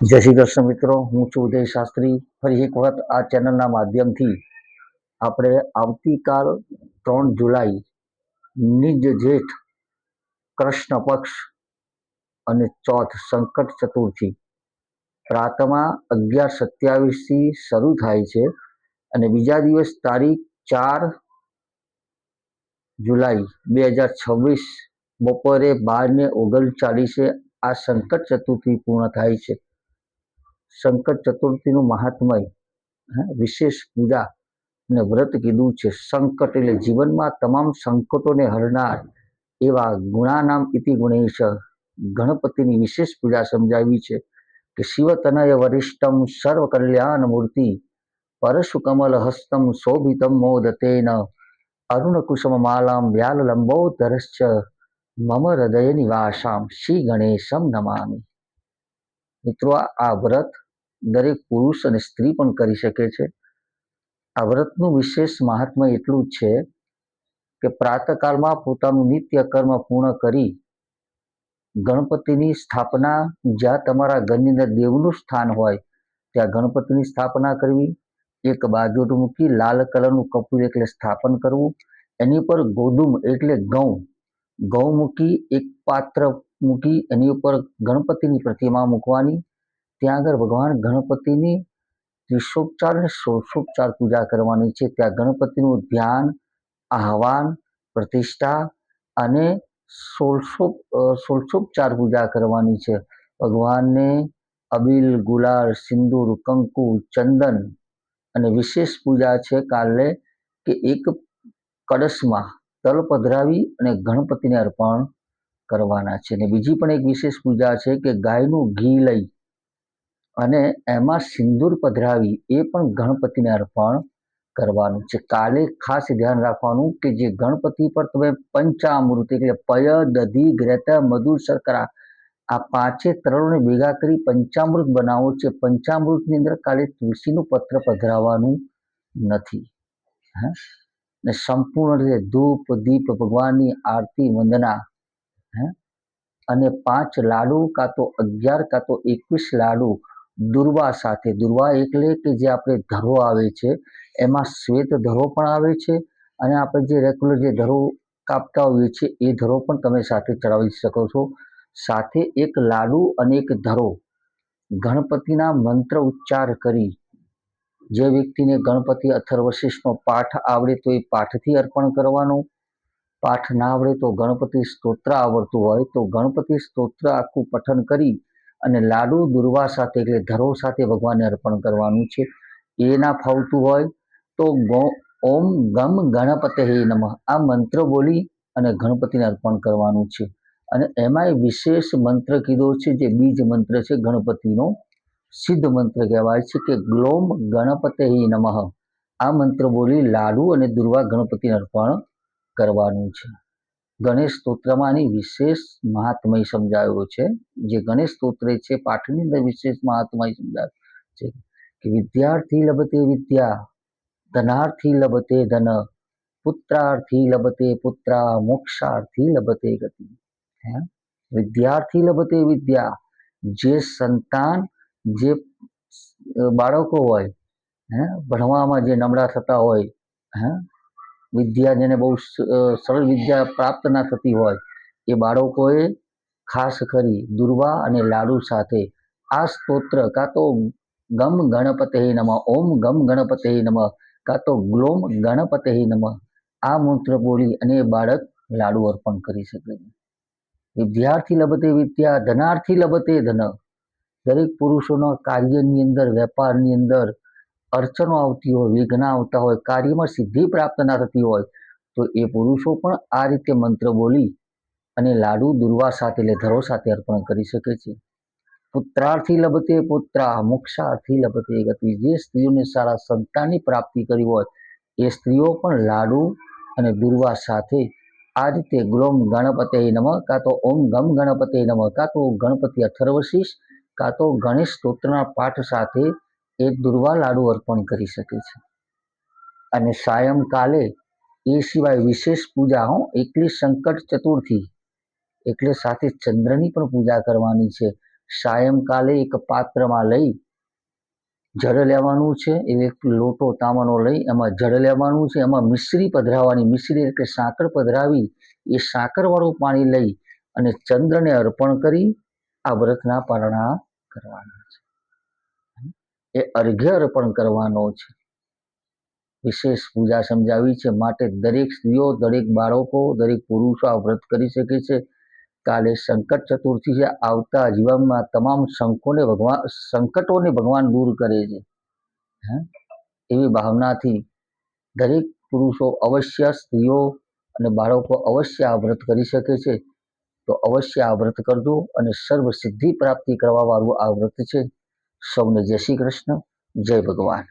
જય શ્રી કૃષ્ણ મિત્રો, હું છું ઉદય શાસ્ત્રી. ફરી એક વખત આ ચેનલના માધ્યમથી આપણે આવતીકાલ 3 જુલાઈ નિજ જેઠ કૃષ્ણ પક્ષ અને ચોથ સંકટ ચતુર્થી પ્રાતમાં 11:27થી શરૂ થાય છે અને બીજા દિવસ તારીખ 4 જુલાઈ 2026 બપોરે 12:39 આ સંકટ ચતુર્થી પૂર્ણ થાય છે. સંકટ ચતુર્થીનું મહાત્મય, વિશેષ પૂજા અને વ્રત કીધું છે. સંકટ એટલે જીવનમાં તમામ સંકટોને હરનાર એવા ગુણાનામ ઇતિ ગુણેશ ગણપતિની વિશેષ પૂજા સમજાવી છે કે શિવતનય વરિષ્ઠમ સર્વ કલ્યાણ મૂર્તિ પરશુ કમલ હસ્તમ શોભિતમ મોદતેન અરુણ કુસુમ માલામ વ્યાલ લંબોદરશ્ચ મમ હૃદય નિવાસામ શ્રી ગણેશમ નમામિ. મિત્રો, આ વ્રત દરેક પુરુષ અને સ્ત્રી પણ કરી શકે છે. આ વ્રતનું વિશેષ મહાત્મ્ય એટલું જ છે કે પ્રાતકાળમાં પોતાનું નિત્ય કર્મ પૂર્ણ કરી ગણપતિની સ્થાપના, જ્યાં તમારા ઘરની અંદર દેવનું સ્થાન હોય ત્યાં ગણપતિની સ્થાપના કરવી. એક બાજોટ મૂકી લાલ કલરનું કપૂર એટલે સ્થાપન કરવું. એની પર ગોદુમ એટલે ઘઉં મૂકી એક પાત્ર મૂકી એની ઉપર ગણપતિની પ્રતિમા મૂકવાની. ત્યાં આગળ ભગવાન ગણપતિની 30 અને 16 પૂજા કરવાની છે. ત્યાં ગણપતિનું ધ્યાન, આહવાન, પ્રતિષ્ઠા અને 16 પૂજા કરવાની છે. ભગવાનને અબીલ, ગુલાલ, સિંદૂર, કંકુ, ચંદન અને વિશેષ પૂજા છે કાલે કે એક કળશમાં તલ પધરાવી અને ગણપતિને અર્પણ કરવાના છે. અને બીજી પણ એક વિશેષ પૂજા છે કે ગાયનું ઘી લઈ અને એમાં સિંદૂર પધરાવી એ પણ ગણપતિને અર્પણ કરવાનું છે. કાલે ખાસ ધ્યાન રાખવાનું કે જે ગણપતિ પર તમે પંચામૃત એટલે પય, દધી, ઘૃત, મધુ, શર્કરા આ પાંચે તરણોને ભેગા કરી પંચામૃત બનાવો છે. પંચામૃતની અંદર કાલે તુલસીનું પત્ર પધરાવવાનું નથી. ને સંપૂર્ણ રીતે ધૂપ, દીપ, ભગવાનની આરતી, વંદના અને 5 લાડુ કાં તો 11 કાં તો 21 લાડુ દુર્વા સાથે. દુર્વા એટલે કે જે આપણે ધરો આવે છે એમાં શ્વેત ધરો પણ આવે છે અને આપણે જે રેગ્યુલર જે ધરો કાપતા હોઈએ છીએ એ ધરો પણ તમે સાથે ચડાવી શકો છો. સાથે એક લાડુ અને એક ધરો ગણપતિના મંત્ર ઉચ્ચાર કરી, જે વ્યક્તિને ગણપતિ અથર્વશીર્ષનો પાઠ આવડે તો એ પાઠથી અર્પણ કરવાનું. પાઠ ના આવડે તો ગણપતિ સ્તોત્ર આવડતું હોય તો ગણપતિ સ્તોત્ર આખું પઠન કરી અને લાડુ દુર્વા સાથે એટલે ધરો સાથે ભગવાનને અર્પણ કરવાનું છે. એ ના ફાવતું હોય તો ઓમ ગમ ગણપતે નમઃ આ મંત્ર બોલી અને ગણપતિને અર્પણ કરવાનું છે. અને એમાંય વિશેષ મંત્ર કીધો છે, જે બીજ મંત્ર છે ગણપતિનો સિદ્ધ મંત્ર કહેવાય છે કે ગ્લોમ ગણપતે નમઃ. આ મંત્ર બોલી લાડુ અને દુર્વા ગણપતિને અર્પણ કરવાનું છે. ગણેશ સ્તોત્રમાંની વિશેષ મહાત્મય સમજાવ્યો છે. જે ગણેશ સ્તોત્ર છે પાઠની અંદર વિશેષ મહાત્મય સમજાવ્યું છે કે વિદ્યાર્થી લભતે વિદ્યા, ધનાર્થી લભતે ધન, પુત્રાર્થી લભતે પુત્રા, મોક્ષાર્થી લભતે ગતિ. વિદ્યાર્થી લભતે વિદ્યા, જે સંતાન, જે બાળકો હોય ભણવામાં જે નબળા થતા હોય, વિદ્યા જેને બહુ સરળ વિદ્યા પ્રાપ્ત ના થતી હોય એ બાળકોએ ખાસ કરી દુર્વા અને લાડુ સાથે આ સ્તોત્ર કાં તો ગમ ગણપતે નમઃ, ઓમ ગમ ગણપતે નમઃ કાં તો ગ્લોમ ગણપતે નમઃ આ મંત્ર બોલી અને બાળક લાડુ અર્પણ કરી શકે. વિદ્યાર્થી લભતે વિદ્યા, ધનાર્થી લભતે ધન. દરેક પુરુષોના કાર્યની અંદર, વેપારની અંદર અડચણો આવતી હોય, વિઘ્ન આવતા હોય, કાર્યમાં સિદ્ધિ પ્રાપ્ત ના થતી હોય તો એ પુરુષો પણ આ રીતે મંત્ર બોલી અને લાડુ દુર્વા સાથે એટલે ધરો સાથે અર્પણ કરી શકે છે. પુત્રાર્થી લભતે પુત્રા, મોક્ષાર્થી લભતે ગતિ. જે સ્ત્રીઓને સારા સંતાનની પ્રાપ્તિ કરી હોય એ સ્ત્રીઓ પણ લાડુ અને દુર્વા સાથે આ રીતે ગ્લોમ ગણપતે નમઃ કાં તો ઓમ ગમ ગણપતે નમઃ કાં તો ગણપતિ અથર્વશીર્ષ કાં તો ગણેશ સ્તોત્રના પાઠ સાથે એ દુર્વા લાડુ અર્પણ કરી શકે છે. અને સાયંકાલે એ સિવાય વિશેષ પૂજા એકલી સંકટ ચતુર્થી એટલે સાથે ચંદ્રની પણ પૂજા કરવાની છે. સાયંકાલે એક પાત્રમાં લઈ જળ લેવાનું છે, એક લોટો તાંબાનો લઈ એમાં જળ લેવાનું છે, એમાં મિશ્રી પધરાવવાની, મિશ્રી એટલે સાકર પધરાવી એ સાકરવાળું પાણી લઈ અને ચંદ્રને અર્પણ કરી આ વ્રતના પારણા કરવાના છે. એ અર્ઘ્ય અર્પણ કરવાનો છે. વિશેષ પૂજા સમજાવી છે. માટે દરેક સ્ત્રીઓ, દરેક બાળકો, દરેક પુરુષો આ વ્રત કરી શકે છે. કાલે સંકટ ચતુર્થી છે. આવતા જીવનમાં તમામ સંકટોને ભગવાન દૂર કરે છે. એવી ભાવનાથી દરેક પુરુષો અવશ્ય, સ્ત્રીઓ અને બાળકો અવશ્ય આ વ્રત કરી શકે છે. તો અવશ્ય આ વ્રત કરજો અને સર્વ સિદ્ધિ પ્રાપ્તિ કરવા વાળું આ વ્રત છે. સૌને જય શ્રી કૃષ્ણ, જય ભગવાન.